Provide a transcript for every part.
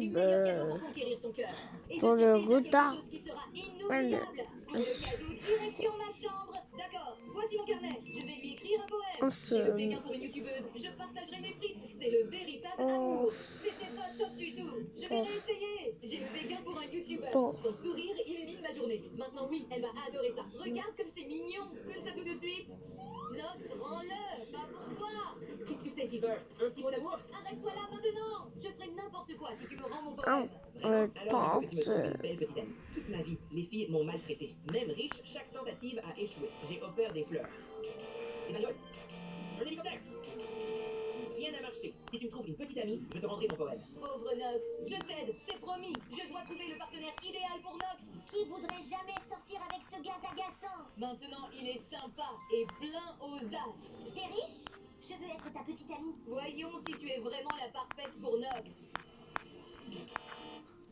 Babe pour le retard. Allez. Voici mon carnet, je vais lui écrire un poème. On J'ai le béguin pour une youtubeuse, je partagerai mes frites. C'est le véritable amour. C'était pas top du tout. Je vais réessayer. J'ai le béguin pour un youtubeur. Son sourire illumine ma journée. Maintenant oui, elle va adorer ça. Regarde comme c'est mignon. Fais ça tout de suite. Nox, rends-le, pas pour toi. Qu'est-ce que c'est, Silver? Un petit mot d'amour? Arrête-toi là maintenant. Je ferai n'importe quoi si tu me rends mon poème. Alors, il faut que tu me trouves une belle petite amie. Toute ma vie, les filles m'ont maltraité. Même riche, chaque tentative a échoué. J'ai offert des fleurs. Des bagnoles. Un hélicoptère. Rien n'a marché. Si tu me trouves une petite amie, je te rendrai ton poème. Pauvre Nox, je t'aide, c'est promis. Je dois trouver le partenaire idéal pour Nox. Qui voudrait jamais sortir avec ce gaz agaçant? Maintenant, il est sympa et plein aux as. T'es riche? Je veux être ta petite amie. Voyons si tu es vraiment la parfaite pour Nox.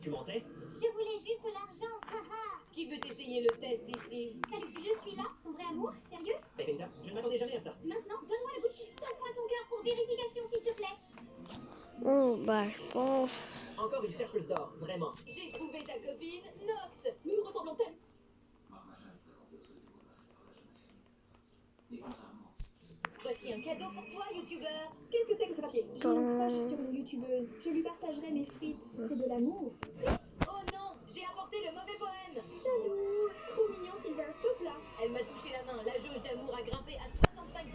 Tu mentais? Je voulais juste l'argent, haha. Qui veut essayer le test ici? Salut, je suis là, ton vrai amour, sérieux? Benita, je ne m'attendais jamais à ça. Maintenant, donne-moi le bout de chiffre, donne-moi ton cœur pour vérification, s'il te plaît. Oh, bah, je pense. Encore une chercheuse d'or, vraiment. J'ai trouvé ta copine, Nox. Nous nous ressemblons tellement. Voici un cadeau pour toi, youtubeur. Qu'est-ce que c'est que ce papier? J'ai une crush sur une youtubeuse. Je lui partagerai mes frites. C'est de l'amour. Oh non, j'ai apporté le mauvais poème. Jaloux. Trop mignon, Silver. Tout plat. Elle m'a touché la main. La jauge d'amour a grimpé à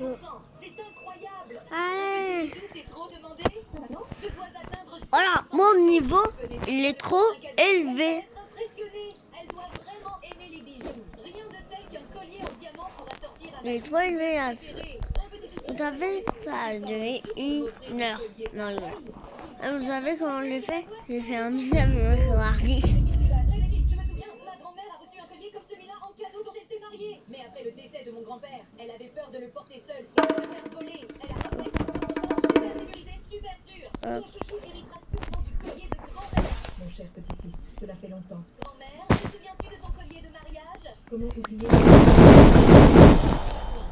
65%. C'est incroyable. Allez. Petit bisou, c'est trop demandé. Maintenant, Je dois atteindre 100%. Voilà, mon niveau, il est trop élevé. Elle va être impressionnée. Elle doit vraiment aimer les bijoux. Rien de tel qu'un collier en diamant pour assortir Il est trop élevé là. Vous savez, ça a duré 1 heure. Non, 1 heure. Vous savez comment on le fait? J'ai fait un deuxième sur Ardis. Je me souviens, ma grand-mère a reçu un collier comme celui-là en cadeau quand elle s'est mariée. Mais après le décès de mon grand-père, elle avait peur de le porter seule et de se faire voler. Elle a appris super sécurisé, super sûr. Son chouchou héritera sûrement du collier de grand-mère. Mon cher petit-fils, cela fait longtemps. Grand-mère, te souviens-tu de ton collier de mariage? Comment oublier?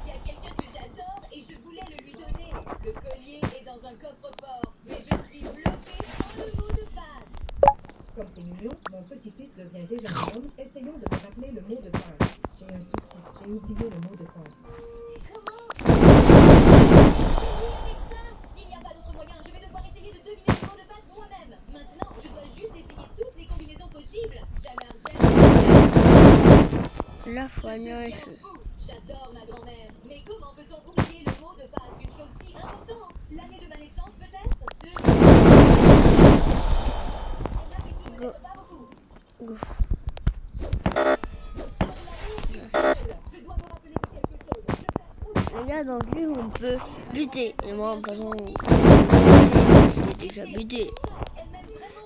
Il y a quelqu'un que j'adore et je voulais le lui donner. Le collier est dans un coffre-fort, mais je suis bloquée sans le mot de passe. Comme c'est mignon, mon petit-fils devient déjà un homme. Essayons de me rappeler le mot de passe. J'ai un souci, j'ai oublié le mot de passe. Comment? Il n'y a pas d'autre moyen, je vais devoir essayer de deviner le mot de passe moi-même. Maintenant, je dois juste essayer toutes les combinaisons possibles. La foignole. J'adore ma grand-mère. Mais comment peut-on oublier le mot de passe d'une chose si importante? L'année de ma naissance peut-être? Elle n'a pas beaucoup. Go. Je dois me rappeler de quelque chose. Les gars, donc lui, on peut buter. Et moi, de toute façon, j'ai déjà buté.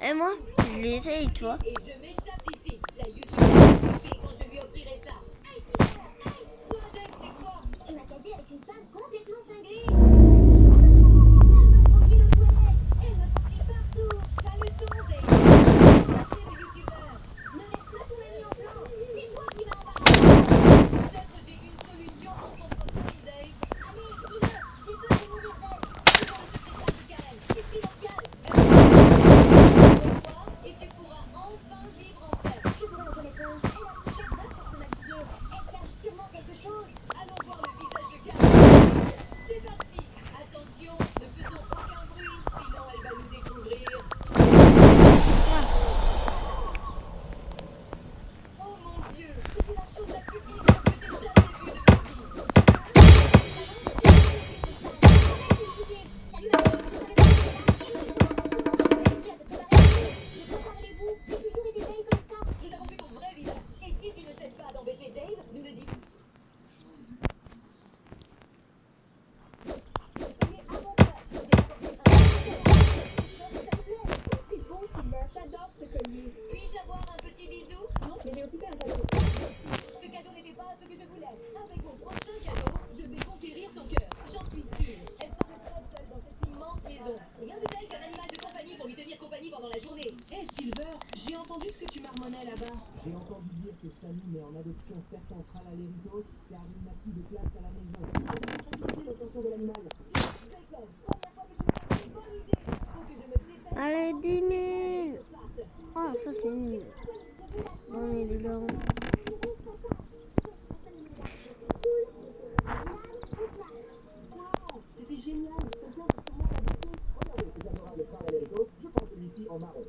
Et moi, je l'essaye, tu vois. Et je m'échappe d'ici. La youtubeuse va kiffer quand je lui offrirai ça. Hey, toi, Jack, c'est quoi? Tu m'as casé avec une femme complètement cinglée. Elle me poursuit partout. T'as le ton, Dave. Merci, le youtubeur. Ne laisse pas ton ami en plan. C'est toi qui m'as embarqué. Peut-être j'ai une solution pour ton problème, Dave. Allez, dis-le. J'ai peur de mourir d'elle. C'est dans le secrétaire du Karen. C'est primordial. Et tu pourras enfin vivre en paix. Je voudrais en connaître un. Elle a pris 4 heures pour se maquiller. Elle cache sûrement quelque chose. Allons voir le visage de Karen. C'est parti. Attention, ne faisons aucun bruit, sinon elle va nous découvrir. Oh mon Dieu, c'était la chose la plus bizarre que j'ai jamais vue de ma vie. Salut ma fille, je savais pas que c'était là. Je peux parlez-vous? J'ai toujours été belle comme ça. Nous avons vu ton vrai visage. Et si tu ne cesses pas d'embêter Dave, nous le dis. c'est beau, Silver. J'adore ce collier. Puis-je avoir un petit bisou? Non, mais j'ai occupé un cadeau. Ce cadeau n'était pas ce que je voulais. Avec mon prochain cadeau, je vais conquérir son cœur. J'en suis sûre. Elle paraît très seule dans cette immense maison. Rien de tel qu'un animal de compagnie pour lui tenir compagnie pendant la journée. Hé Silver, j'ai entendu ce que tu marmonnais là-bas. J'ai entendu dire que Sally met en adoption certains tralalitos car il n'a plus de place à la maison. L'attention de l'animal. Première fois que je fais une bonne idée. Faut que je me dépêche. Allez, 10 000. Ah, ça c'est nul. Non, mais les gars. C'était génial. Je prends celui-ci en marron.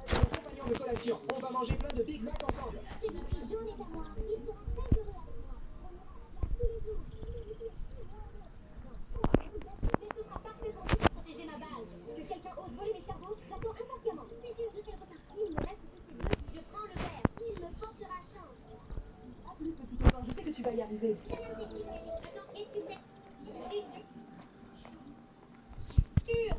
Compagnon de collation, on va manger plein de Big Mac ensemble. C'est une journée à moi. Il sera très heureux avec moi. On ira tous les jours. Mais ce sera parfait pour lui pour protéger ma balle. Que quelqu'un ose voler mes cerveaux, j'attends impatiemment. C'est sûr, je suis reparti. Il me reste que ces deux. Je prends le verre. Il me portera chance. À plus, petit copain, je sais que tu vas y arriver. Attends, est-ce que c'est... J'y suis sûre.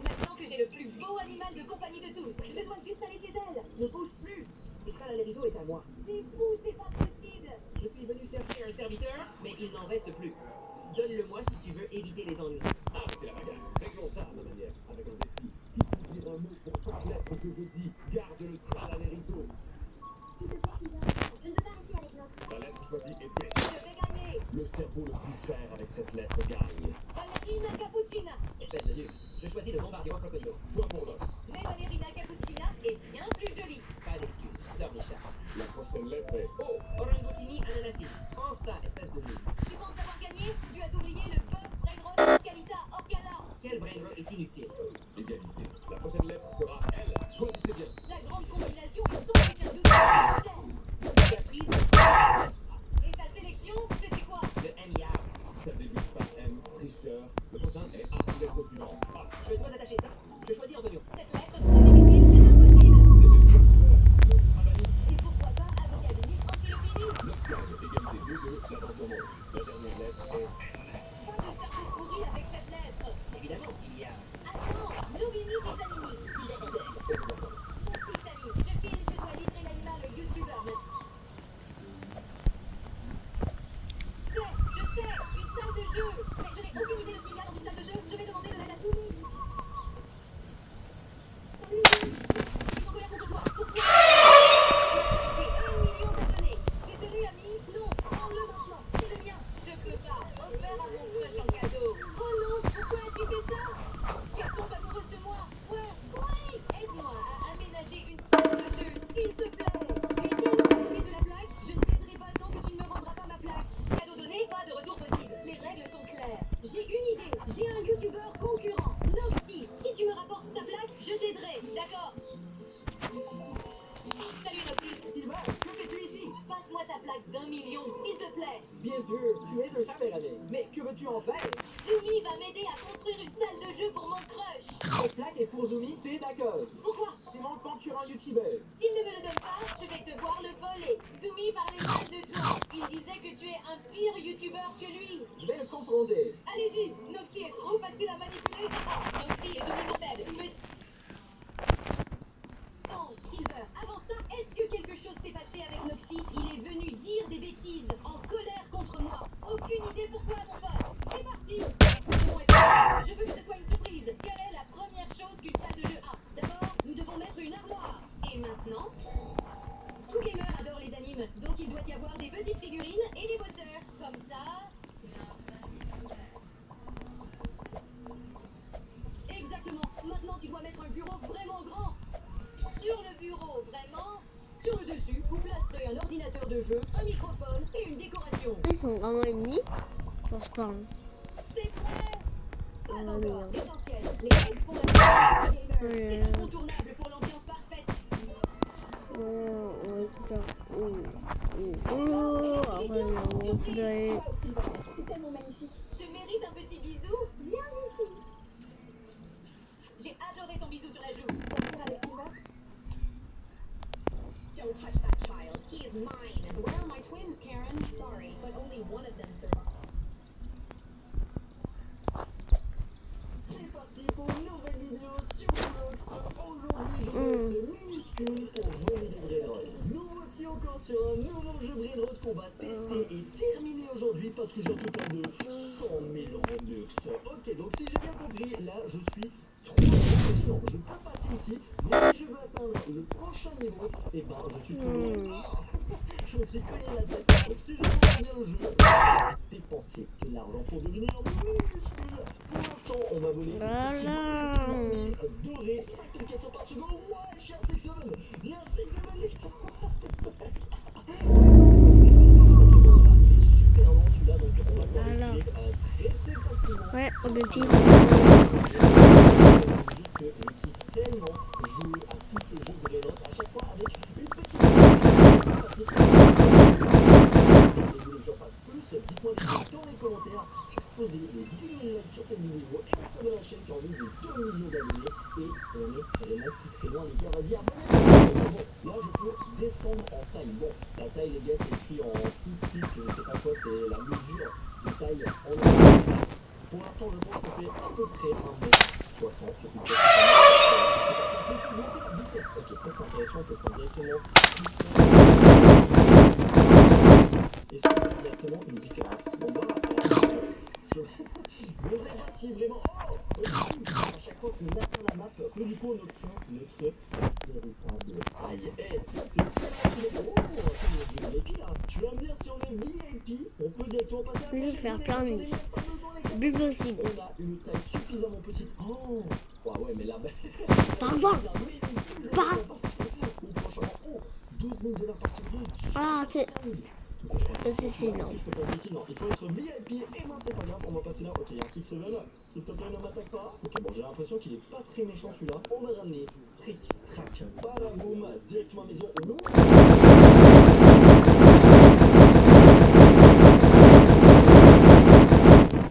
Maintenant que j'ai le plus beau animal de compagnie de tous, je dois juste aller chez elle. Ne bouge plus. L'écran à l'horizo est à moi. C'est fou, c'est pas possible. Je suis venu chercher un serviteur, mais il n'en reste plus. Donne-le-moi si tu veux éviter les ennuis. Ah, c'est la bagarre. Réglons ça à ma manière, avec un défi. Qui peut dire un mot pour chaque lettre que je dis? Garde le crâne à l'horizo. Je ne veux pas rester avec notre... La lettre choisie est B. Je vais gagner. Le cerveau le plus cher avec cette lettre gagne. Ballerina cappuccina. Espèce de nul. Je choisis le bombardier au crocodile. Point pour l'os. Mais Ballerina cappuccina est bien plus jolie. Pas d'excuse. Fleur des chats. La prochaine lettre est O. Oh, orangutini ananasi. Prends ça, espèce de nul. Tu penses avoir gagné? Tu as oublié le bœuf, Brainrot, Calita, Orgala. Quel brainrot est inutile. Égalité. La prochaine lettre sera L. Choisissez bien. La grande combinaison est sans aucun doute. Caprice, Et ta sélection, c'était quoi? le M-Yard. Ça débute par M. Tricheur. Le prochain est A. Lettre suivante. A. Je dois attacher ça. Je choisis Antonio. Cette lettre trop difficile, c'est impossible. Et pourquoi pas avocat unique anti-lopini? Le score de égalité 2-2. La danse au monde. La dernière lettre est Pas de cerveau pourri avec cette lettre. Évidemment, il y a... Attends, Nourrini des animaux. Écoute, Samy, je filme, je dois livrer l'animal au youtubeur maintenant. Je sais, une salle de jeu. Mais je n'ai aucune idée de ce qu'il y a dans une salle de jeu. Je vais demander de l'aide à Soumi. Ils sont colère contre toi. Pourquoi? J'ai 1 million d'abonnés. Désolé, ami. Non, prends-le maintenant. C'est le mien. Je peux pas. Offert à mon crush en cadeau. Oh non, pourquoi as-tu fait ça? Car tombe amoureuse de moi. Ouais. Aide-moi à aménager une salle de jeu, s'il te plaît. Tu es tellement acheté de la plaque, je ne t'aiderai pas tant que tu ne me rendras pas ma plaque. Cadeau donné, pas de retour possible. Les règles sont claires. J'ai une idée. J'ai un youtubeur concurrent, Noxy. Si tu me rapportes sa plaque, je t'aiderai. D'accord? Salut Noxy. Sylvain, que fais-tu ici? Passe-moi ta plaque d'1 million, s'il te plaît. Bien sûr, tu es un super ami. Mais que veux-tu en faire? Zumi va m'aider à construire une salle de jeu pour mon crush. Cette plaque est pour Zumi, t'es d'accord? Pourquoi? C'est mon concurrent youtubeur. S'il ne me le donne pas, je vais devoir le voler. Zumi parlait mal de toi. Il disait que tu es un pire youtubeur que lui. Je vais le confronter. Allez-y, Noxy est trop facile à manipuler. Ah, Noxy est Zumi sont faibles. Attends, Silver, avant ça, est-ce que quelque chose s'est passé avec Noxy? Il est venu dire des bêtises, en colère contre moi. Aucune idée pourquoi, mon pote. C'est parti. Je veux que ce soit une surprise. Quelle est la première chose qu'une salle de jeu a? D'abord, nous devons mettre une armoire. Et maintenant, tout gamer adore les animes, donc il doit y avoir des petites figurines et des posters. Comme ça. Exactement. Maintenant, tu dois mettre un bureau vraiment grand. Sur le bureau, vraiment. Sur le dessus, vous placerez un ordinateur de jeu, un microphone et une décoration. Ils sont vraiment ennemis. Je pense pas. C'est prêt? Pas Ah, encore. merde. Essentiel. Les règles pour la gamer. Ouais. C'est incontournable pour l'ambiance parfaite. C'est tellement magnifique. Je mérite un petit bisou. Viens ici. J'ai adoré ton bisou sur la joue. Sortir avec Silva. Don't touch that child. He is mine. Where are my twins, Karen? Sorry, but only one of them survived. C'est parti pour une nouvelle vidéo sur Roblox. Aujourd'hui, je vais être minuscule pour voler des brainrots. Nous voici encore sur un nouveau jeu brainrot qu'on va tester et terminer aujourd'hui parce que j'ai un total de 100 000 Robux. Ok, donc si j'ai bien compris, là je suis trop impressionnant. Je peux passer ici, mais si je veux atteindre le prochain niveau, et ben je suis trop loin. Je me suis cogné la tête. Donc si je comprends bien le jeu, dépenser de l'argent pour devenir minuscule. Pour l'instant, on va voler Voilà. doré, 5000 questions par seconde. Ouais, cher Sexton. tellement jouer à tous ces jeux de Brainrot à chaque fois avec une petite sympathique. Et vous voulez que j'en fasse plus, dites-moi dans les commentaires. Exposez les 10 000 likes sur cette vidéo et on s'abonne à la chaîne qui en vise les 2 millions d'abonnés. Et on est vraiment plus très loin, les gars. Vas-y, abonnez-vous. Bon, là je peux descendre en taille. Bon, la taille, les gars, c'est écrit en tout petit, je sais pas quoi, c'est la mesure de taille en Europe. Pour l'instant, je pense qu'on fait à peu près 1m60. Je sais pas on peut augmenter la vitesse. Ok, ça c'est intéressant, on peut prendre directement. Est-ce qu'on voit directement une différence? Bon, voilà. Je ne sais pas si vraiment. Oh, à chaque fois qu'on atteint la map, que du coup on obtient notre véritable taille. Eh, c'est tellement stylé. Oh, attends, VIP là. Tu vas me dire si on est VIP, on peut directement passer à la Je vais faire plein de plus possible. On a une taille suffisamment petite. Oh, ouais, mais là, Pardon. Pardon. Oh, 12 000 $ par seconde. Ah, c'est énorme. Non, il faut être VIP et non, c'est pas grave, on va passer là. Ok, il y a un 6-7, s'il te plaît, ne m'attaque pas. Ok, bon, j'ai l'impression qu'il est pas très méchant celui-là. On va ramener Trick Track. Badaboum, directement à la maison.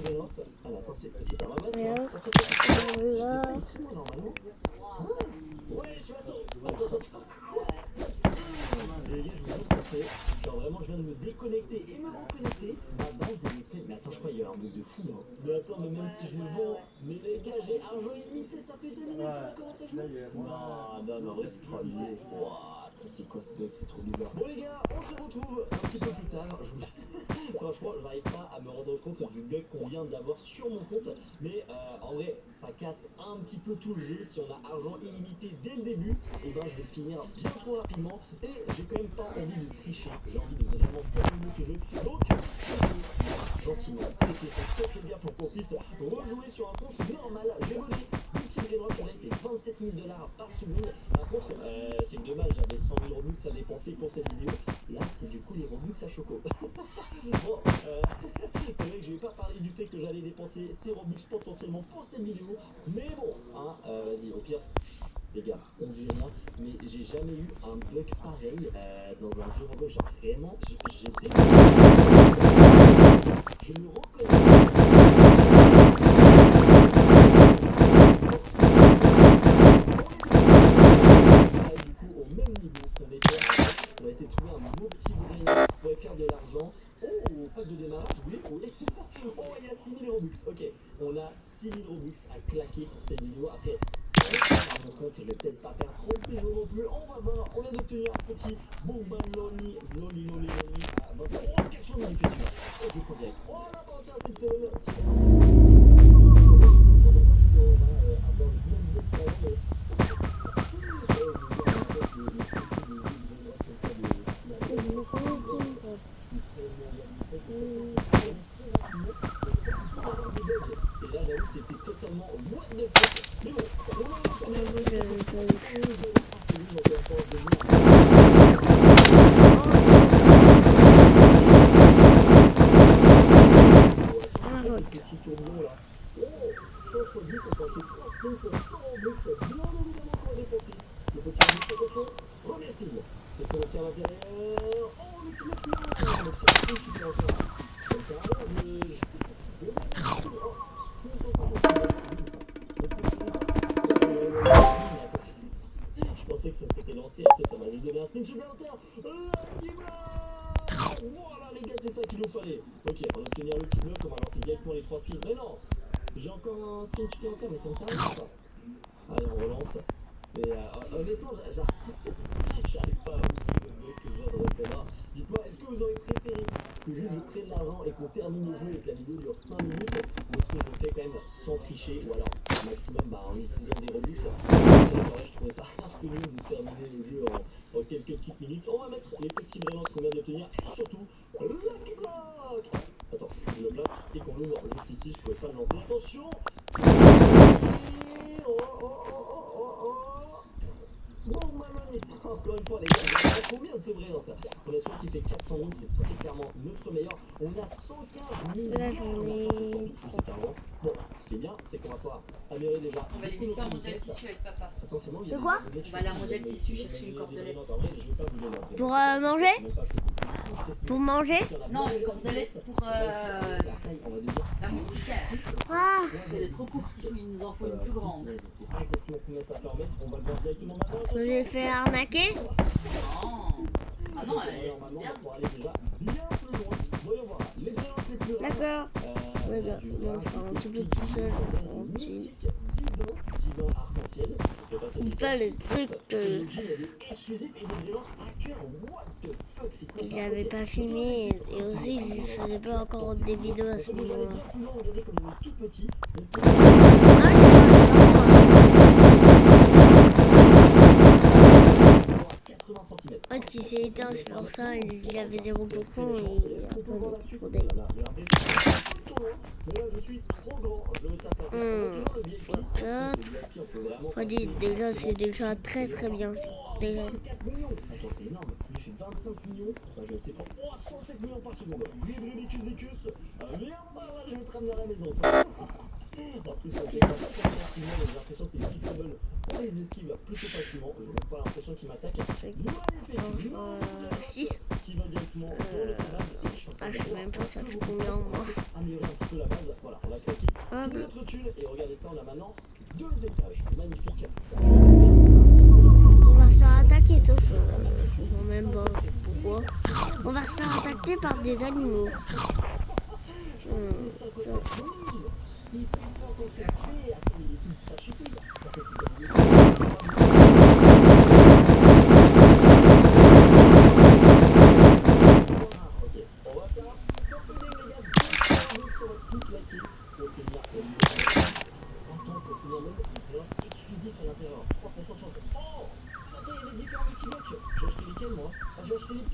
Alors, attends, c'est pas ma masse. Je pas ici, moi, normalement. Ouais, je suis attends. Les gars, je vous jure, ça fait. Genre vraiment, je viens de me déconnecter et me reconnecter. Ma base, elle était. Mais attends, je crois qu'il y a un bug de fou. Hein. Mais attends, mais même si je le vends. Mais les gars, j'ai argent illimité, ça fait 2 minutes qu'on commence à jouer. Non, reste tranquille. Wouah, c'est quoi ce bug, c'est trop bizarre. Bon, les gars, on se retrouve un petit peu plus tard. Franchement, je n'arrive pas à me rendre compte du bug qu'on vient d'avoir sur mon compte. Mais en vrai, ça casse un petit peu tout le jeu. Si on a argent illimité dès le début, et ben je vais finir bien trop rapidement. Et j'ai quand même pas envie de tricher. J'ai envie de vraiment terminer ce jeu. Donc, gentiment, cliquez sur ce bien pour qu'on puisse rejouer sur un compte normal. J'ai modé mon petit Brainrot, on a fait 27 000 $ par seconde. Par contre, c'est dommage, j'avais 100 000 Robux à dépenser pour cette vidéo. Là, c'est du coup les Robux à Choco. Bon, c'est vrai que je vais pas parler du fait que j'allais dépenser ces Robux potentiellement pour cette vidéo. Mais bon, hein, vas-y, au pire. Les gars, on dit rien, mais j'ai jamais eu un bug pareil dans un jeu Roblox. Genre vraiment, j'étais. Je me reconnais. Du coup, au même niveau qu'on était, on va essayer de trouver un beau petit Brainrot qui pourrait faire de l'argent. Oh, pas de démarrage, oui. Oh, il y a 6 000 Robux. Ok, on a 6 000 Robux à claquer pour cette vidéo. Après. Mon compte, je vais peut-être pas faire trop de plaisir non plus. On va voir, on vient d'obtenir un petit Boomba Loli à 20. Oh, quelque chose de difficile. Ok, faut direct. Oh, la partie un petit peu. Et là, j'avoue, c'était totalement what the fuck. Mais bon, je pensais que ça s'était lancé, en fait ça m'a juste donné un sprint supplémentaire. Voilà les gars, c'est ça qu'il nous fallait. Ok, on va obtenir le petit bloc, on va lancer directement les 3 spins. Mais non, j'ai encore un sprint supplémentaire, mais ça me sert à rien ça. Allez, on relance. Mais honnêtement, j'arrive pas à oublier le bloc que je viens de refaire. Dites-moi, est-ce que vous aurez préféré que juste je prenne l'argent et qu'on termine le jeu et que la vidéo dure 5 minutes, ou est-ce que je le fais quand même sans tricher, ou alors au maximum en utilisant des Robux? C'est vrai, je trouvais ça un peu mieux de terminer le jeu en quelques petites minutes. On va mettre les petits Brainrot qu'on vient d'obtenir et surtout le Lucky Block. Attends, je le place et qu'on l'ouvre juste ici, je pouvais pas le lancer. Attention. Bon, malhonnête. Encore une fois, les gars, on a combien de ce brillant? On a sûr qu'il fait 400 000, c'est très clairement notre meilleur. On a 115 000. Là, j'en ai C'est clairement. Bon, ce qui est bien, c'est qu'on va pouvoir améliorer déjà. On va aller vite faire mondial tissu avec papa. Attention, il y a De quoi? On va aller à mondial tissu chercher une cordelette. Pour manger? Pour manger? Non, une cordelette pour la moustiquaire. Ah, Elle est trop courte, il nous en faut une plus grande. Je sais pas exactement combien ça permet. On va le voir directement maintenant. je vous ai fait arnaquer? Non. Ah non, elle est Normalement, bien. on va pouvoir aller déjà bien plus loin. Voyons voir. Les brillantes les plus rares. D'accord. Regarde, moi, je fais un petit peu tout seul. Un petit... Mythique divin arc-en-ciel. Je sais pas si Pas le truc que exclusif et des brillantes à cœur. What the fuck, c'est quoi ça? je n'avais pas filmé et aussi je faisais pas encore des vidéos à ce Regardez moment-là. bien plus loin, regardez comme on est tout petit. En fait, il s'est éteint, c'est pour ça, il avait 0% et il a pas de trop d'ail. Déjà, c'est déjà très très bien. Déjà. Attends, c'est énorme. Il fait 25 millions. Enfin, je sais pas. Oh, 107 millions par seconde. Vécus. Viens par là, je vais te ramener à la maison. En plus, on fait pas j'ai l'impression que les Sixable, on les esquive plutôt facilement. Je n'ai pas l'impression qu'ils m'attaquent. Magnifique. 6. Qui va directement dans le base. Ah, je sais même pas ça fait combien moi. Améliorer un petit peu la base. Voilà, on a claqué toute notre thune. Et regardez ça, on a maintenant 2 étages. Magnifique. On va se faire attaquer tous. Je sais même pas pourquoi. On va se faire attaquer par des animaux.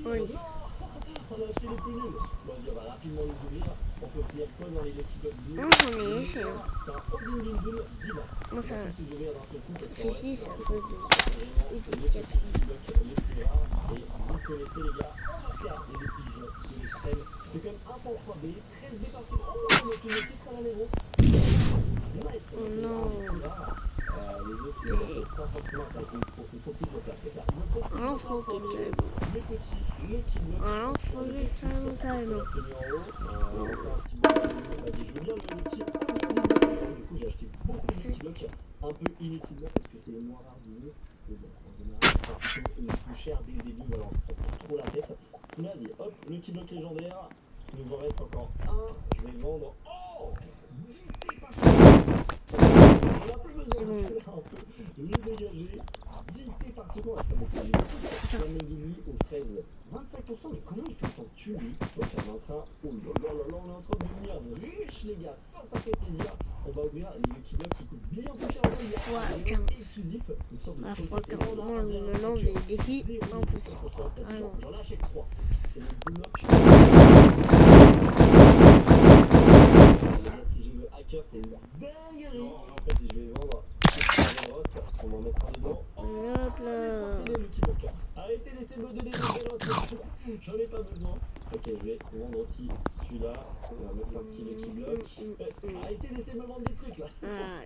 Oui. On a acheté les plus nuls. Bon, on va rapidement les ouvrir. On peut finir quoi dans les Lucky Block bleus? Moi j'en ai essayé. C'est un Holding Boom Diva. Moi ça On peut s'ouvrir d'un seul coup parce fait qu'en 6 à vrai, cause c'est vraiment le Lucky Block le plus rare. Et vous connaissez les gars, regardez les pigeons de l'extrême. C'est quand même 1.3B, 13B par seconde. Oh, on a tous les titres à la maison. Nice. Oh non. Les autres, ils ne restent pas forcément avec une faut plus de place. C'est ça. Un faux qui est Les petits, les Lucky Block. un faux qui est carrément. Vas-y, je veux bien le petit. Du coup, j'ai acheté beaucoup de petits blocs un peu inutilement parce que c'est les moins rares du jeu. Mais bon, en général, c'est plutôt les plus chers dès le début. Voilà, on se prend trop la tête. Vas-y, hop, le petit bloc légendaire. Il nous en reste encore un. Je vais le vendre. Oh, 10 par seconde. On n'a plus besoin de cela. On peut le dégager. 10 T par seconde. C'est un Lamborghini aux fraises. 25%, mais comment il fait pour tuer lui? Donc on est en train, oh là là là, on est en train de devenir riche les gars, ça fait plaisir. On va ouvrir les Lucky Block qui coûtent bien plus cher aujourd'hui. Ouais, tiens. Exclusif, une sorte de Ah, truc. faut carrément le nom des défis impossibles. J'en ai acheté 3. C'est le bloc. Si je veux hacker, c'est une dinguerie. En fait, je vais vendre. On va en mettre un dedans. Hop là. C'est des Lucky Block. Arrêtez d'essayer de me donner des vélos. J'en ai pas besoin. Ok, je vais vendre aussi celui-là. On va mettre un petit Lucky Block. Arrêtez d'essayer de me vendre des trucs là.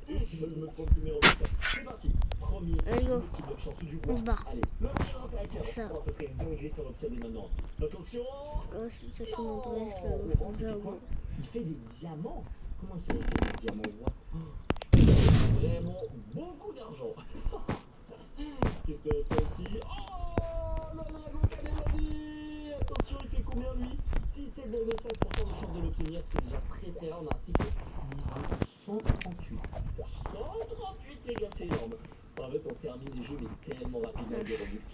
Ils veulent me prendre tous mes revenus. C'est parti. Premier Allez, go. Lucky Block chanceux du On roi. se barre. Allez, le meilleur attaqueur. Ça. Oh, ça serait une dinguerie si on l'obtient dès maintenant. Attention. C'est ça qui m'intéresse. Il fait des diamants. Comment ça il fait des diamants? Vraiment beaucoup d'argent. Qu'est-ce qu'on obtient ici? Oh là là, Gokanemani. Attention, il fait combien lui? 17,5% de chance de l'obtenir, c'est déjà très très rare. On a un cycle niveau 138. 138 les gars, c'est énorme. En fait, on termine les jeux mais tellement rapidement avec des Robux.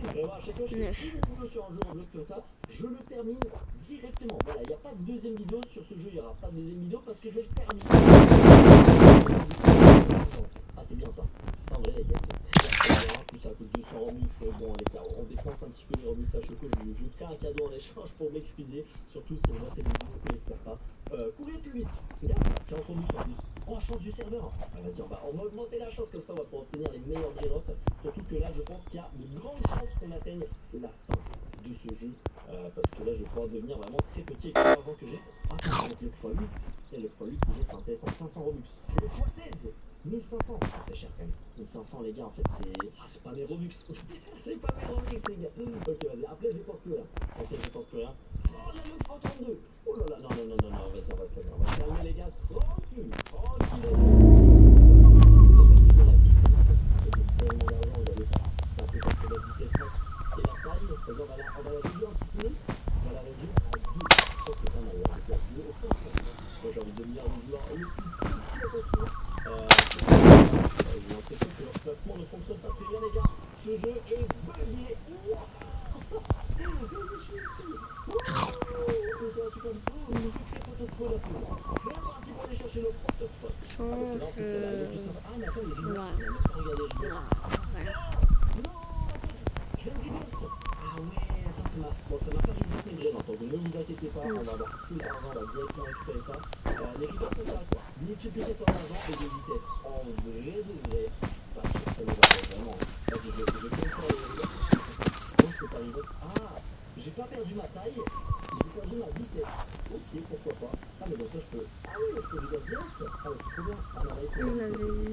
Alors, à chaque fois que je fais une vidéo sur un jeu Roblox comme ça, je le termine directement. Voilà, il n'y a pas de deuxième vidéo sur ce jeu, il n'y aura pas de deuxième vidéo parce que je vais le terminer. Ah, c'est bien ça. Ça en vrai, les gars, c'est très bien. En plus, ça coûte 200 Robux, c'est bon, les gars. On dépense un petit peu les Robux à Choco. Je vous ferai un cadeau en échange pour m'excuser. Surtout si moi, c'est des vidéos que j'espère pas. Courir plus vite, c'est bien ça. 15 Robux en plus. 3 chances du serveur. Vas-y, on va augmenter la chance, comme ça on va pouvoir obtenir les meilleures brainottes. Surtout que là, je pense qu'il y a de grandes chances qu'on atteigne la fin de ce jeu. Parce que là, je crois devenir vraiment très petit avec l'argent que j'ai. Attends, avec le x8, et le x8, c'est intéressant, 500 Robux. Et le x16, 1500. Ah, c'est cher quand même. 1500, les gars, en fait, c'est. Ah, c'est pas mes Robux. C'est pas mes Robux, les gars. Ok, vas-y, après, je pense plus là. Ok, je pense plus rien. Oh, la note 32. Oh là là, non, non, non, non, non, vas-y, on va se calmer. On va se calmer, les gars. Tranquille, j'ai envie de devenir le joueur le plus petit j'ai l'impression que leur placement ne fonctionne pas très bien, les gars. Ce jeu est bugué. C'est parti pour aller chercher le portefeuille. Parce que là, en plus, c'est la du simple. Ah, mais attends, les vidéos, regardez les vidéos. Non, je viens de vidéos. Ah ouais, attends, ça m'a pas résulté une donc ne vous inquiétez pas, on va avoir tout l'argent, on va directement récupérer ça. Les reverse, ça sert à quoi? Multiplicateur d'argent et de vitesse. En vrai de vrai, parce que ça nous va pas vraiment. Vas-y, je vais faire les reverse. Non, je peux pas reverse. Ah, j'ai pas perdu ma taille, j'ai perdu ma vitesse. Ok, pourquoi pas. Ah, mais donc là, je peux. Ah oui, je peux reverse direct. Ah, c'est trop bien. Ah, non, là, il faut.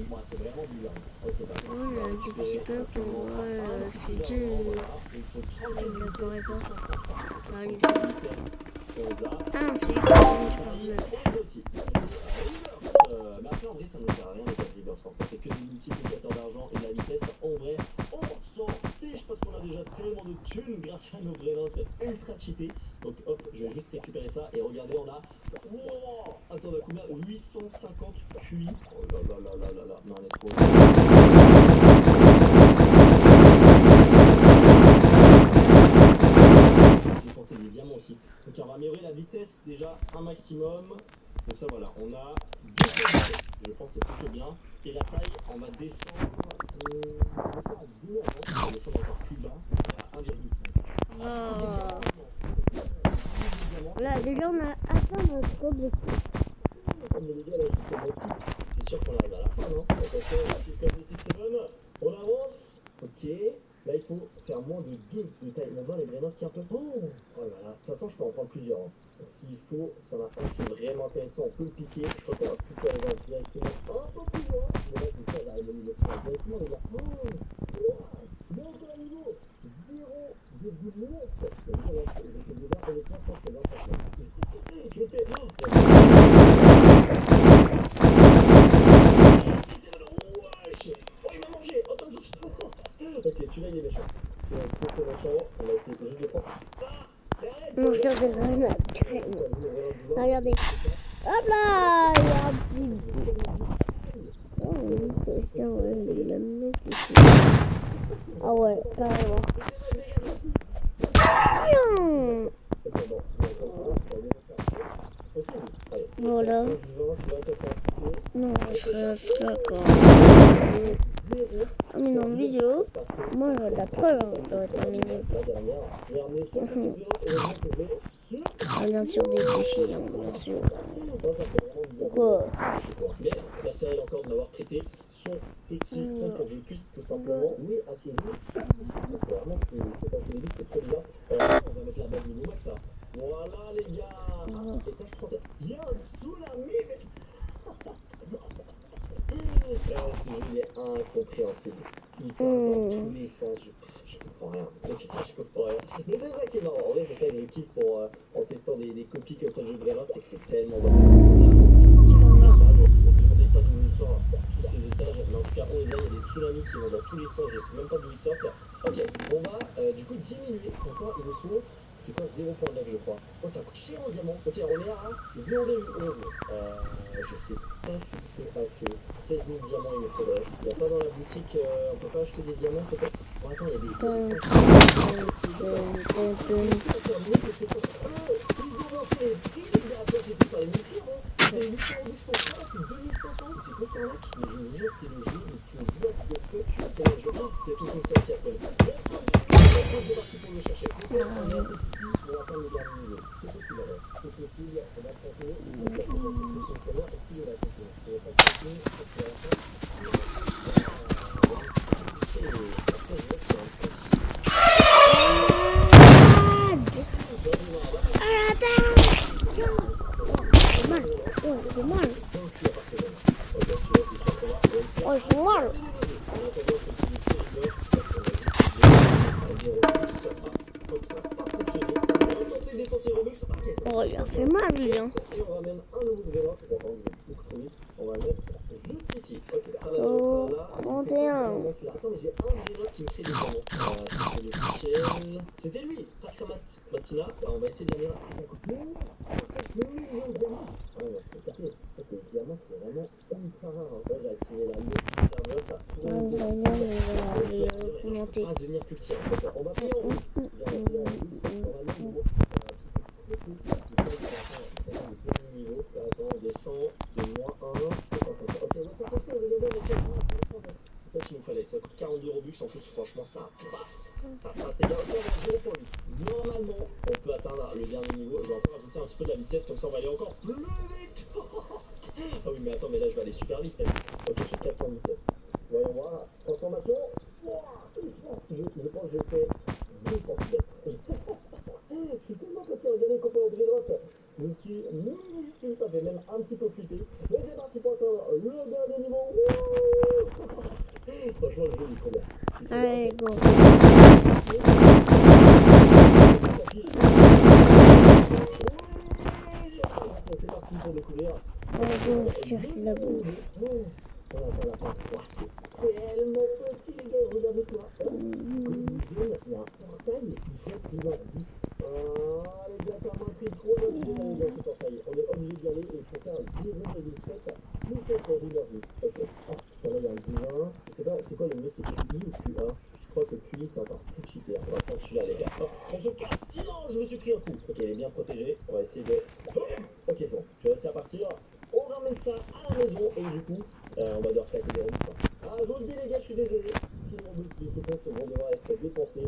Moi, c'est vraiment bizarre. Ok, d'accord. Oui, il a du petit peu pour futur. Il faut 30 Je ne pourrais pas. Ah, il Ah non, c'est aussi. Mais après, en vrai, ça ne sert à rien les 4 reverse. Ça fait que des multiplicateurs d'argent et de la vitesse. En vrai, on s'en fiche parce qu'on a déjà tellement de thunes grâce à nos brainottes ultra cheatées. Donc, hop, je vais juste récupérer ça et regardez, on a. Wow, attends, on a combien? 850 QI. Oh là là là là là là. Non, let's go. Dépenser des diamants aussi. Donc on va améliorer la vitesse déjà un maximum. Donc ça voilà, on a 2 vitesses. Je pense que c'est plutôt bien. Et la taille, on va descendre à 2 avant. On va descendre encore plus bas à 1,5. Là, déjà, on a atteint notre objectif. Mais les gars, là, c'est sûr qu'on arrive à la fin, non? Attention, la petite case de Citron. On avance. Ok. Là, il faut faire moins de 2 de taille. On voit les brainottes qui est un peu. Oh là là. De toute façon, je peux en prendre plusieurs. Hein. S'il faut, ça en a un qui est vraiment intéressant. On peut le piquer. Je crois qu'on va plutôt aller dans directement un peu plus loin. Mais là, du coup, on arrive au niveau 3 directement, les gars. Donc, on a un niveau 0,9. Ok, celui-là il est méchant. On va essayer juste de prendre. Non, je vais grenade. Regardez. Hop là, il y a un petit. Oh, c'est ouais, il a mis ici. Ah ouais, carrément. Voilà. Non, d'accord. Ah, mais non, vidéo. Moi, la preuve, on doit terminer. Bien sûr, des défis, bien sûr. Quoi? Mais merci à elle encore de m'avoir prêté son petit compte pour que je puisse tout simplement jouer à ce jeu. Donc vraiment, c'est pas au début, c'est trop bien. On va mettre la base niveau max là. Voilà les gars. Et quand je pense, il y a un tsunami, mec. Ce jeu il est incompréhensible. Il part dans tous les sens. Je comprends rien. Je comprends rien. Mais c'est ça qui est marrant. En vrai, c'est ça que je kiffe en testant des copies comme ça de jeux de Brainotte, c'est que c'est tellement bon. Pas d'où il sort tous ces étages, mais en tout cas on est là, il y a des tsunamis qui vont dans tous les sens, je sais même pas d'où ils sortent. Ok, on va du coup diminuer encore, il nous faut, c'est quoi 0.9 je crois. Oh ça coûte cher en diamant, ok on est à 0,11. Je sais pas si c'est assez, 16 000 diamants il me faudrait. Il n'y a pas dans la boutique, on peut pas acheter des diamants peut-être. Bon attends, il y a des... C'est 2500, c'est 2500, c'est quoi ça là? Mais je vous jure, c'est le jeu le plus jouable de feu. Attends, je vois, il y a tout comme ça qui appelle. C'est parti pour le chercher. On est un peu plus, atteindre le dernier niveau. C'est possible alors. C'est possible, on va tenter. On va tenter cette question tout à l'heure. Est-ce qu'il va tenter? On va pas tenter parce qu'à la fin, Oh, c'est mal. Oh, il a fait mal, lui. Hein. Et on ramène un nouveau vélo. On va le mettre juste ici. Ok, Oh, 31. Attends, mais j'ai un vélo qui me crée des diamants. C'était lui, Tarka Matina. On va essayer de la lire. Ça coûte 7 millions de diamants. Ah ouais, c'est capé. Les diamants, c'est vraiment ultra rare. Là, j'ai activé la Monter. à devenir plus petit. On va payer en rouge. On va payer en rouge. On va mettre niveau. Niveau. Attends, on descend de moins 1. Ok, c'est ça qu'il nous fallait. Ça coûte 42 Robux en plus. Franchement, ça c'est bien. Normalement, on peut atteindre le dernier niveau. Je vais encore ajouter un petit peu de la vitesse. Comme ça, on va aller encore plus vite. Ah oui, mais attends, mais là, je vais aller super vite. Ok, je suis 400 de vitesse. Voyons voir. Transformation. Je pense que je fais 2 je suis tellement passé en dernier copain au droite. Je suis minuscule, ça fait même un petit peu flipper. Mais c'est parti pour atteindre le dernier niveau. Franchement, le jeu est trop bien. Allez, go. C'est parti pour découvrir. Allez, go, cherche la boue. Tellement petit, les gars, regardez-toi. Il y a un portail, il faut plus loin. Les gars, ça m'a pris trop d'oxygène d'aller dans ce portail. On est obligé d'y aller et il faut faire un 0,7 plus que d'énergie. Ok. Là, il y a un divin. Je sais pas, c'est quoi le mieux, c'est QI ou QA? Je crois que QI, c'est encore plus cheaté. On va prendre celui-là, les gars. On se casse. Non, je me suis pris un coup. Ok, il est bien protégé. On va essayer de... Ok, c'est bon. Je vais réussir à partir. On ramène ça à la maison et du coup, on va devoir claquer des rebonds. Ah, je vous le dis, les gars, je suis désolé. Si mon but de secondes vont devoir être dépensés.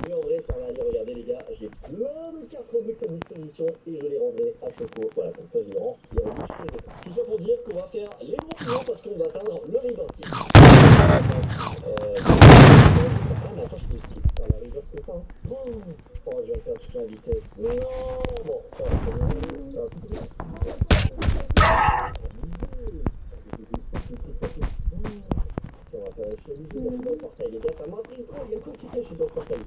Mais en vrai, ça va aller. Regardez, les gars, j'ai plein de cartes Robux à disposition et je les rendrai à Choco. Voilà, comme ça, je les rends. Tout ça pour dire qu'on va faire les gros clients parce qu'on va atteindre le River City. Ah, mais attends, je peux aussi faire la River comme ça. Oh, je vais faire toute la vitesse. Non, bon, ça va, ça va. On va faire la dans le portail. Les gars, ça m'a pris trop. Il y a tout qui fait, je suis dans le portail.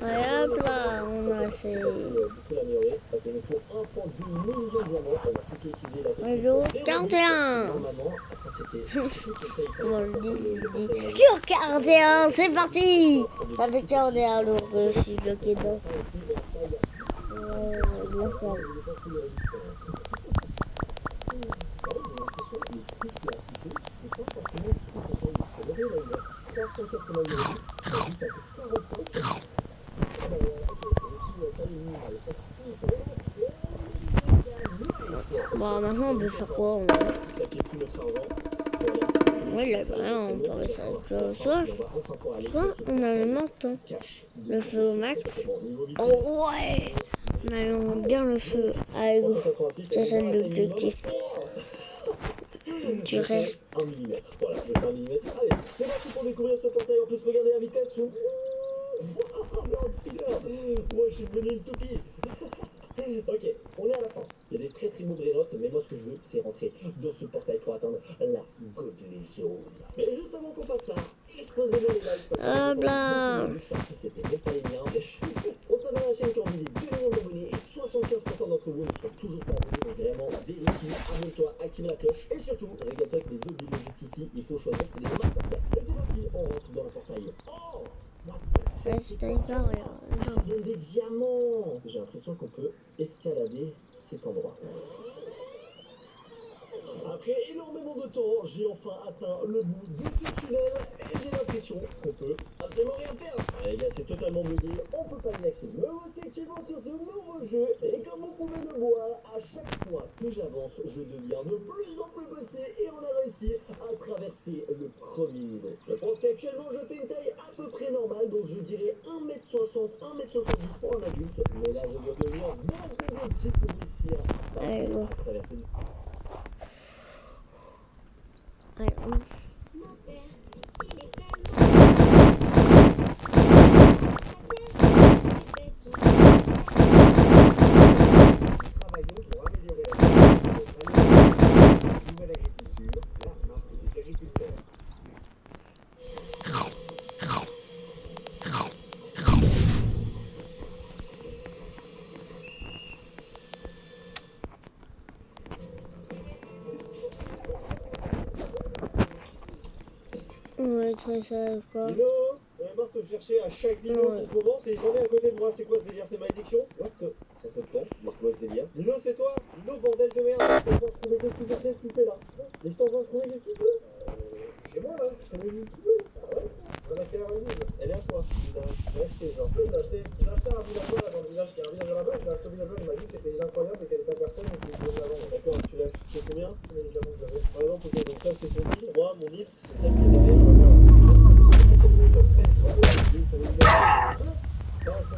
Allez, hop là, on a fait... Bonjour, 41. Moi, je dis... Sur 41, c'est parti. Ça fait 41, donc je suis bloqué dedans. Bon, maintenant on peut faire quoi? Oui, là, on peut faire ça. Quoi? On a le menton. Le feu au max. Oh ouais! On a bien le feu. Allez, go. C'est ça l'objectif. Tu restes. 1 mm. Voilà, je fais 1 mm. Allez, c'est parti pour découvrir ce portail. En plus, regardez la vitesse. Moi, je suis devenu une toupie. Ok, on est à la fin. Il y a des très très beaux brainotes, mais moi ce que je veux, c'est rentrer dans ce portail pour atteindre la Godly Zone. Mais juste avant qu'on fasse ça, exposez-le les likes parce que Hop là. c'était même pas les miens. On s'abonne à la chaîne qui en visite 2 millions d'abonnés et 75% d'entre vous ne sont toujours pas abonnés. Donc vraiment, vérifie, abonne-toi, active la cloche et surtout, régale-toi avec les autres vidéos juste ici. Il faut choisir, c'est des masterclass. Et c'est parti, on rentre dans le portail. Oh, Ouais, c'était pas rien. ça donne des diamants. J'ai l'impression qu'on peut escalader cet endroit. Après énormément de temps, j'ai enfin atteint le bout de ce tunnel et j'ai l'impression qu'on peut absolument rien faire. Ah, les gars, c'est totalement bugué, on peut pas y accéder. Me voici activement sur ce nouveau jeu et comme vous pouvez le voir, à chaque fois que j'avance, je deviens de plus en plus bossé et on a réussi à traverser le premier niveau. Je pense qu'actuellement je fais une taille à peu près normale, donc je dirais 1m60, 1m70 pour un adulte. Mais là, je dois devenir beaucoup plus petit pour réussir à traverser. Ouais, Mon père, il est tellement Travaillons pour améliorer la qualité de notre alimentation, la nouvelle agriculture, la marque des agriculteurs. ouais, très savais pas. Dino, on va te chercher à chaque vidéo en ce moment, c'est jamais à côté de moi, c'est quoi ce délire, c'est malédiction? What the... Ça peut faire, laisse-moi ce délire. Dino, c'est toi? Dino, bordel de merde, je t'envoie trouver qu'est-ce que tu fais, ce que tu fais là? Mais je t'envoie trouver qu'est-ce que tu fais? Chez moi là, je t'avais vu trouver. Ah ouais? On a fait la remise. Elle est à quoi? Il a acheté genre. J'ai acheté un villageois là dans le village, qui est un village là-bas, j'ai acheté un villageois, il m'a dit que c'était incroyable et qu'il n'y avait pas personne, donc je voulais l'avant. D'accord, tu l'as acheté combien? C'est les diamants que j'avais. Par exemple, ok, donc ça c'est ton île, moi mon île, c'est celle qui est derrière, voilà.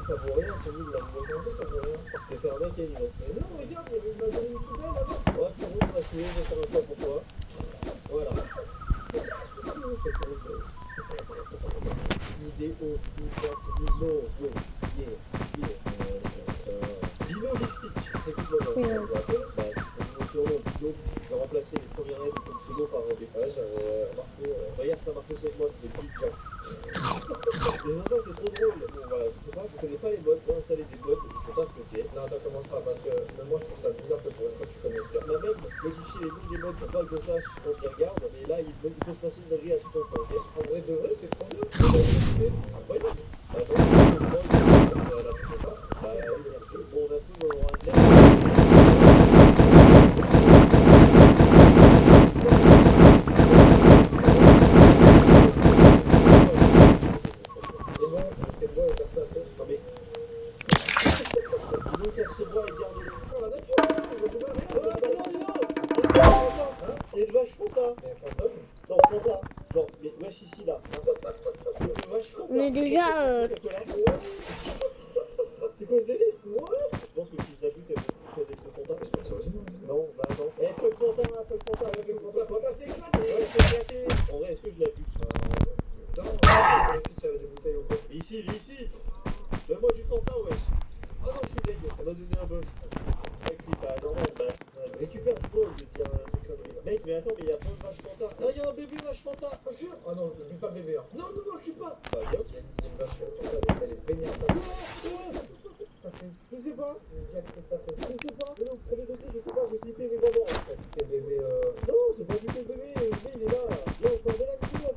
Ça vaut rien, ce livre là, ça vaut rien. Je vais faire un mec et mais non, regarde, il y avait une maison de poubelle là-bas. Ouais, c'est bon, on va essayer, je vais faire un tour pour toi. Voilà. Vidéo, Dino Mystique, c'est qui le nom? Sur le Dino, je vais remplacer les premières lettres de pseudo par des pages. Regarde, ça marche avec moi, c'est Big Jack. Les enfants, c'est trop drôle. Bon, voilà, je sais pas, je connais pas les bots, j'ai installé des bots, je sais pas ce que c'est. Non, ça commence pas, parce que même moi je trouve ça bizarre que pour une fois tu connais ça. On a même modifié les noms des bots pour pas que je sache quand je les regarde, mais là il peut se passer une dinguerie à tout instant, ok? En vrai de vrai, c'est trop bien. Incroyable. Bah, donc, là, tu sais pas. Bah, oui, merci. Bon, on a tout dans On est déjà. C'est quoi ce délire? Ouais. Je pense que si je l'abuse, elle peut être Fanta. Non, bah non. Eh, Fanta, Fanta, c'est éclaté. Ouais, c'est éclaté. En vrai, est-ce que je l'abuse? Non, ça va des bouteilles au fond. Ici. Donne-moi du Fanta, wesh. Ah non, je suis deg. Elle m'a donné un bœuf. Mec, c'est pas normal, bah. Récupère du bol, je veux dire des conneries. Mec, mais attends, mais il y a plein de vaches Fanta. Là, il y a un bébé vache Fanta. Jure. Ah non, je ne pas bébé. Hein. Non, je suis pas. Bah, viens. Il y a une vache Fanta, elle est baignée. Je sais pas. Je sais pas. Mais non, premier côté, je sais pas. J'ai flippé mes mamans. C'est bébé. Non, c'est pas flippé le bébé. Le bébé, il est là. Là, on sort de là. On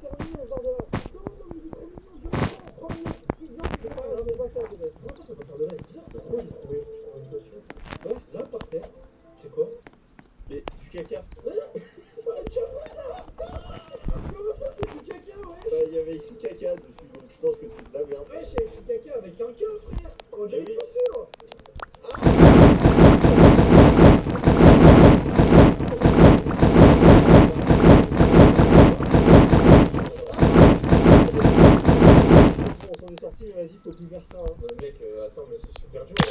sort de là. Non, mais il est trop mignon. Prends le non, mais pas ça, bébé. Comment ça, ça va faire de là? Moi, j'ai trouvé une voiture. Ouais, là, par terre. C'est quoi? Mais du caca. Comment ça, c'est du caca, ouais? Bah, il y avait écrit caca dessus, donc je pense que c'est de la merde. Ouais, j'ai écrit caca avec un cœur, frère. On dirait une chaussure. On est sorti, mais vas-y, faut plus faire ça. Hein. Mec, attends, mais c'est super dur. Là.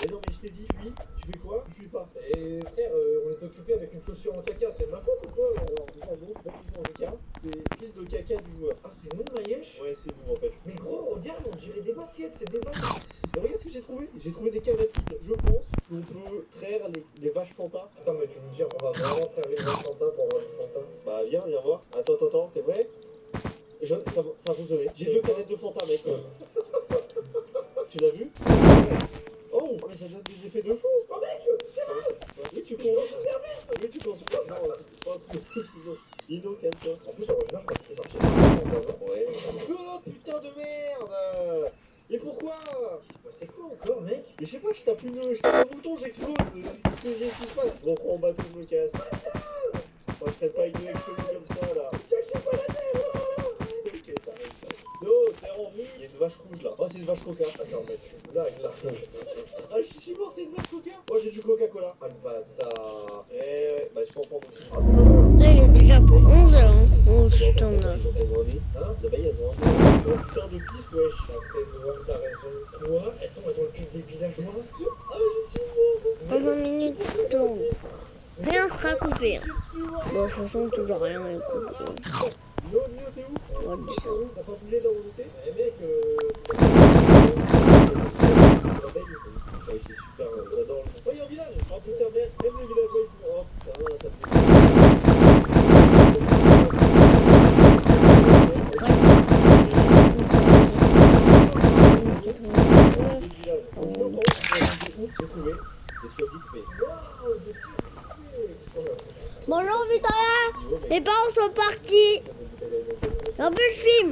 Mais non, mais je t'ai dit, oui, tu fais quoi? Tu fais pas. Et frère, on est occupé avec une chaussure en caca, c'est ma faute ou quoi? Alors, déjà, non, pas plus en caca. C'est fils de caca du joueur. Ah, c'est nous, Mayesh? Ouais, c'est nous en fait. Mais gros, regarde, on dirait des baskets, c'est des vaches. Mais regarde ce que j'ai trouvé. J'ai trouvé des canettes. Je pense qu'on peut traire les vaches viens voir. Attends, t'es vrai? Ça a fonctionné. J'ai 2 canettes de Fanta, mec. Tu l'as vu? Oh, mais ça donne des effets de fou. Oh mec, oui, tu penses. Oui, tu penses. Non, c'est pas tout. Dino, calme-toi. En plus, original, je crois que c'était sorti. Ouais. Oh putain de merde. Et pourquoi? C'est quoi encore, mec? Mais je sais pas, je tape un bouton, j'explose. Qu'est-ce qui se passe? Bon, prends en bateau, je me casse. Moi, je traite pas avec une explosion comme ça, là. Je sais pas la terre. Ok, t'arrêtes. No, t'es en vue. Il y a une vache rouge, là. Oh, c'est une vache coca. Attends, mec, je suis là. Ah, je suis mort, c'est une vache coca. Moi, j'ai du Coca-Cola. Ah, le bâtard. Ouais, bah, je peux en prendre aussi. Là, il est déjà pour 11 heures. Hein. Oh putain, là. Elles ont un nid. Hein? Là-bas, elles ont un nid. Oh, putain de pif, wesh. T'as raison. Quoi? Attends, dans le pic des villageois? Ah, je suis mort. Dans 20 minutes, attends. Rien sera coupé. Hein. Bon, de toute façon, toujours rien est coupé. Nio, t'es où? On va dire ça. T'as pas bougé là où on était? Eh mec, c'est super, j'adore. Oh, il y a un village! Oh putain, merde, même les villageois ils font. Oh putain, ça Bonjour Victoria, les parents sont partis. Un peu le film.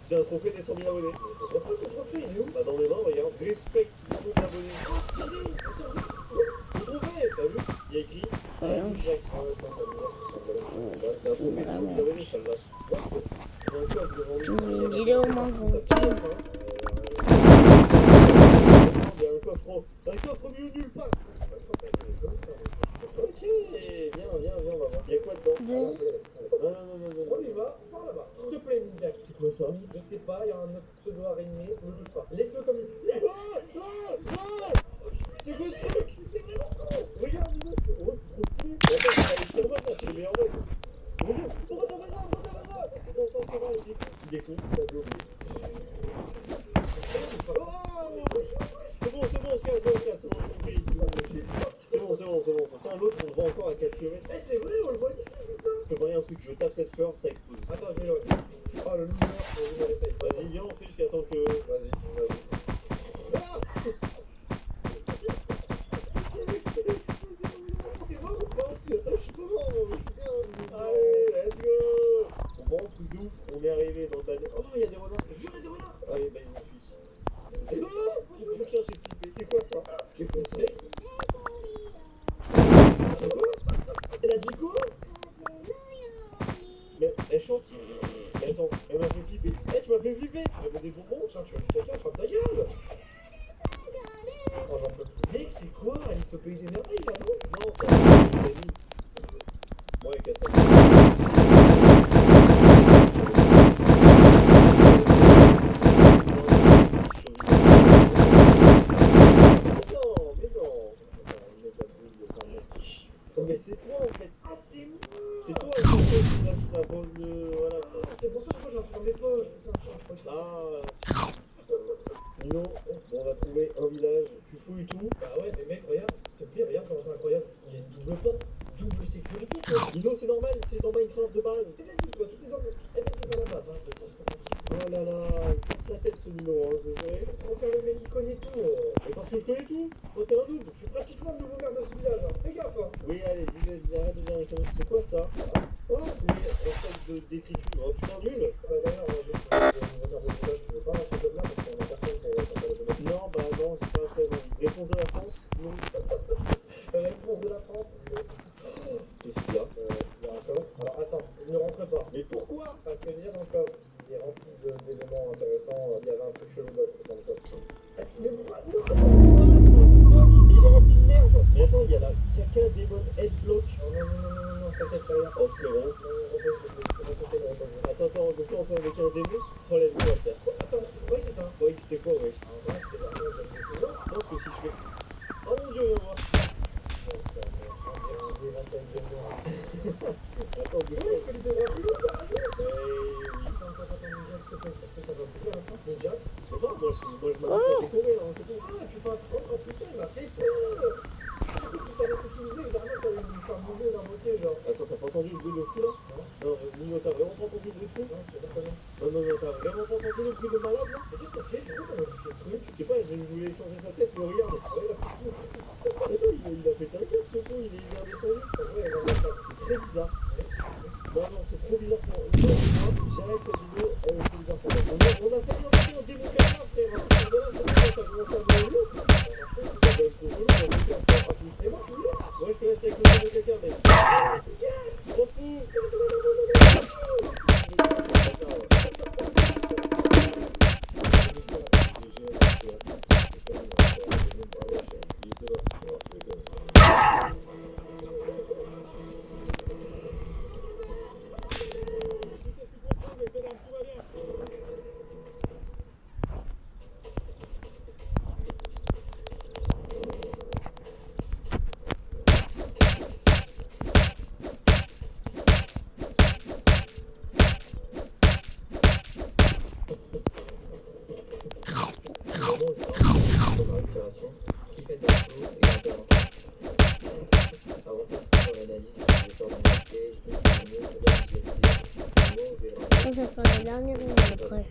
J'ai un trophée des 100 000 abonnés. Pourquoi le trophée il est où? Bah dans mes mains, regarde. Respect 100 000 abonnés. Vous trouvez? T'as vu? Il y a écrit. C'est un trophée des 100 000 abonnés, ça le vache. Une vidéo moins grande. Il y a un coffre mieux nulle part. Ok, viens, on va voir. Il y a quoi dedans? Non. On y va, par là-bas. S'il te plaît, Ninja. C'est quoi ça? Je sais pas, il y a un autre pseudo-araignée. Ne bouge pas. Laisse-le comme il est. C'est quoi ce truc? Regarde, oh, c'est le meilleur mec. Regarde, il est con, il a bloqué. C'est bon, on se casse, c'est bon. Putain, l'autre, on le voit encore à 4 km. Eh, c'est vrai, on le voit ici, putain. Je te parie un truc, je tape cette fleur, ça explose. Attends, je vais le. Oh, le loser, on essaye. Vas-y, viens, on fait jusqu'à temps que. Vas-y. Ah! T'es mort ou pas? Je suis pas mort, allez, let's go. Bon, truc de ouf, on est arrivé dans le. Oh, il y a des renards. Jure, il y a des renards. Allez, bah, il me suit. C'est quoi? C'est quoi ça? J'ai foncé. Elle a dit quoi? Mais elle chante. Mais attends, elle m'a fait flipper. Eh, tu m'as fait flipper. Elle m'a des bonbons. Tiens, tu vas me faire ta gueule. Oh, j'en peux plus. Mec, c'est quoi? Alice au pays des merveilles, là, non? Non, c'est une amie. Bon, elle casse ça. Mais c'est toi en fait. Ah, c'est moi. C'est toi en fait qui a la bonne. Voilà. C'est pour ça que moi j'ai un mes poches. Ah. Sinon, bon, on a trouvé un village. Tu fouilles tout. Bah ouais, mais mec, regarde. S'il te plaît, regarde comment c'est incroyable. Il y a une double porte. Double sécurité quoi. Nino, c'est normal. C'est dans Minecraft de base. C'est vas-y, tu vois, tout est dans le. Eh ben, c'est pas la base. Oh là là. Il casse la tête ce Nino, hein. On va faire le mec qui connaît tout. Mais parce que je connais tout. Toi, t'es un noob. Je suis pratiquement le nouveau maire de ce village. Hein. Fais gaffe. Hein. Oui, allez, arrête de dire les choses. C'est quoi ça? Oh, mais en fait d'écriture. Oh putain, nul. D'ailleurs, je vais faire des villages. Tu veux pas un truc comme là parce qu'on a personne pour faire le domaine. Non, bah non, c'est pas très bon. Réponse de la France? Non. Réponse de la France? Non. Qu'est-ce qu'il y a? Il y a un coffre. Alors attends, ne rentre pas. Mais pourquoi? Parce que lire dans le coffre, il est rempli d'éléments intéressants. Il y avait un truc chelou dans le coffre. Mais pourquoi? Non, il est rempli de merde. Mais attends, il y a la caca démon headblock. Non, t'inquiète pas. Oh, frérot. Attends, donc là on peut avec un démon. Oh, let's go à faire. Attends, oui, c'est ça. Oui, c'était quoi, ouais? En vrai, c'était vraiment non, parce que si je fais. Oh mon dieu, viens voir. Attends, je peux lui donner un peu l'autre. Est-ce que ça va bouger à la fin? Ninja? Je sais pas, moi je m'arrête pas décorer, hein, c'est tout. Ah, tu fais un. Oh putain, il m'a fait peur. Tu savais qu'utiliser, évidemment, ça entendu le bruit de fou là? Non, Nino, t'as vraiment pas entendu le bruit de fou? Non, t'as vraiment pas entendu le bruit de malade là? Mais qu'est-ce que t'as fait, gros? Je sais pas, il voulait changer sa tête, mais regarde. Il a fait un cœur, ce con, il est redescendu. Ouais, c'est très bizarre. Non, c'est trop bizarre pour moi. J'arrête cette vidéo, c'est bizarre pour moi. On a failli entrer en démo caca, frère. À partir de là, c'est bon, ça commence à me loup. Ça va être trop relou, on va faire ça. C'est moi, tu veux? Moi, je te laisse avec le démo caca, mec. M'en fous. Ça sera la dernière ligne après.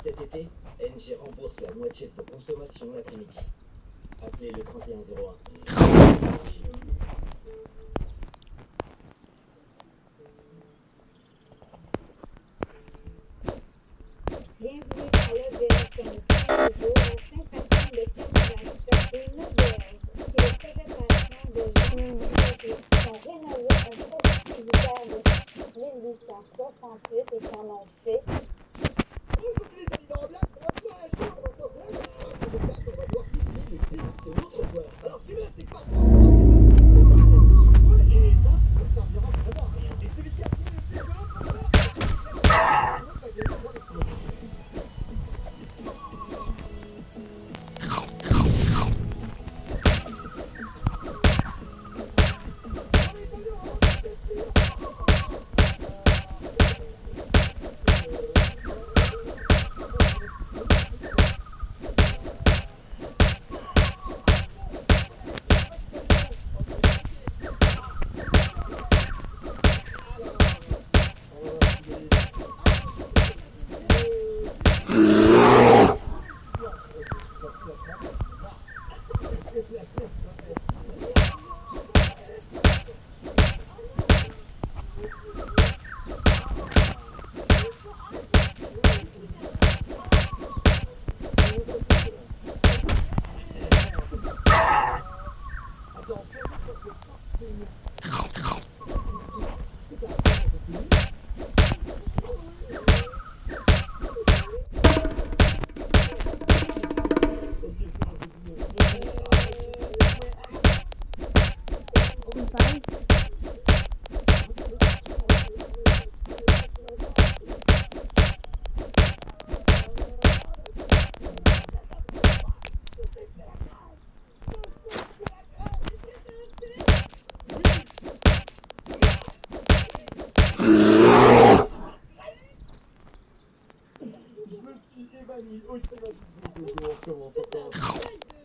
Cet été, NG rembourse la moitié de vos consommations l'après-midi. Appelez le 3101. Bienvenue à l'auberge qui nous prend toujours à Saint-Patron de Canada une auberge qui est préparation de jeunes qui sont rénovés un productivitaire de 1868 et qu'on en fait. Aujourd'hui, les amis dans Black, on va pouvoir acheter, on va pouvoir faire un spectacle, on va devoir publier les physiques de l'autre joueur. Alors, ce qui est bien, c'est que parfois, on va et donc, ça servira vraiment à rien. Et celui qui a trouvé le plus de l'autre joueur, l'autre va gagner le droit d'exploser.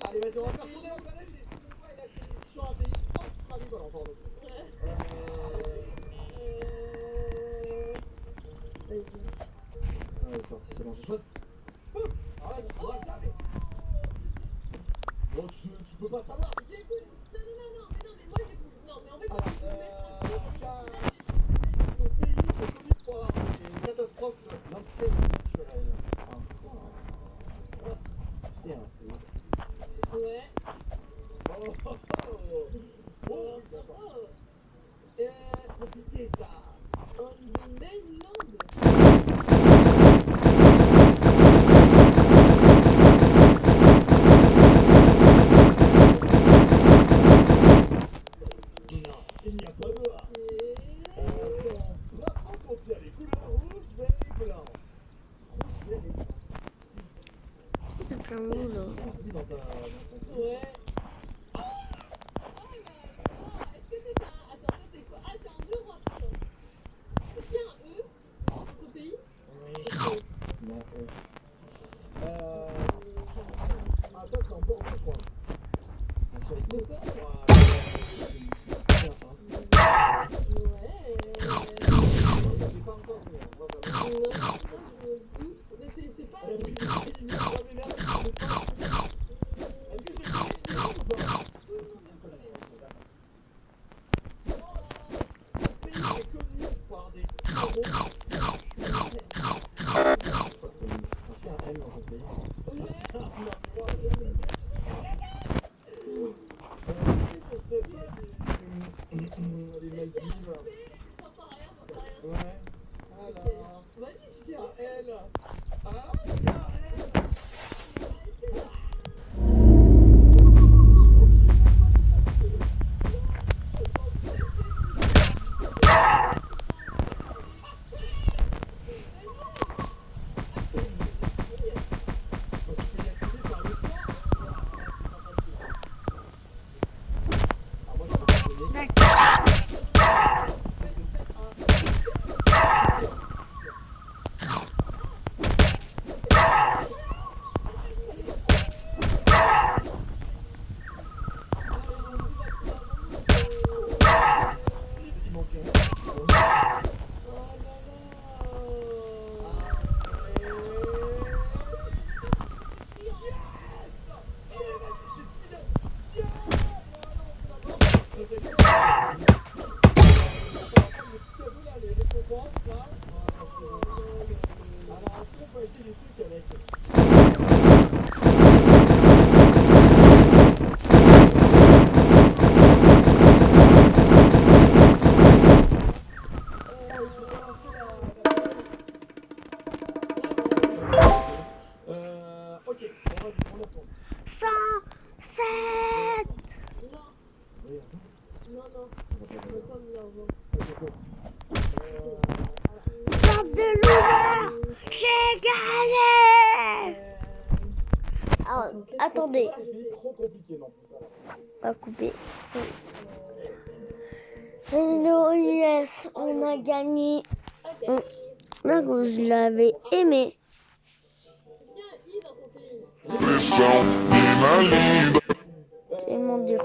Allez, vas-y, on va faire tourner la planète et cette fois, il a fait sur un pays Australie. Voilà, encore le Vas-y. Ah, c'est parti, c'est bon, je choisis. tu pourras jamais. Bon, tu peux pas savoir. J'écoute. Non, mais moi j'écoute. Non, mais en fait, Ton pays est connu pour avoir des catastrophes naturelles. ouais. Compliqué ça. On the mainland. Non, il n'y a pas de A. Drapeau contient les couleurs rouge, vert et blanc. Rouge, vert et blanc. C'est plein de monde, là. Ouais. Est-ce que c'est ça? Attends, ça c'est quoi? Ah, c'est en Europe. Est-ce qu'il y a un E dans ce pays? Non, ah, ça, c'est en Bordeaux, je crois. Sur les côtes. Ouais. J'ai pas encore vu. Mais c'est pas. Ouais. Alors. Vas-y, Tiens, elle. Ah, ok, on va prendre. 107. Non. Porte de l'ouvert. J'ai gagné. Alors, attendez. Trop compliqué, non, ça. On va couper. Hello, yes, on a gagné. Là, je l'avais aimé. Il y a un I dans ton pays. Tellement dur.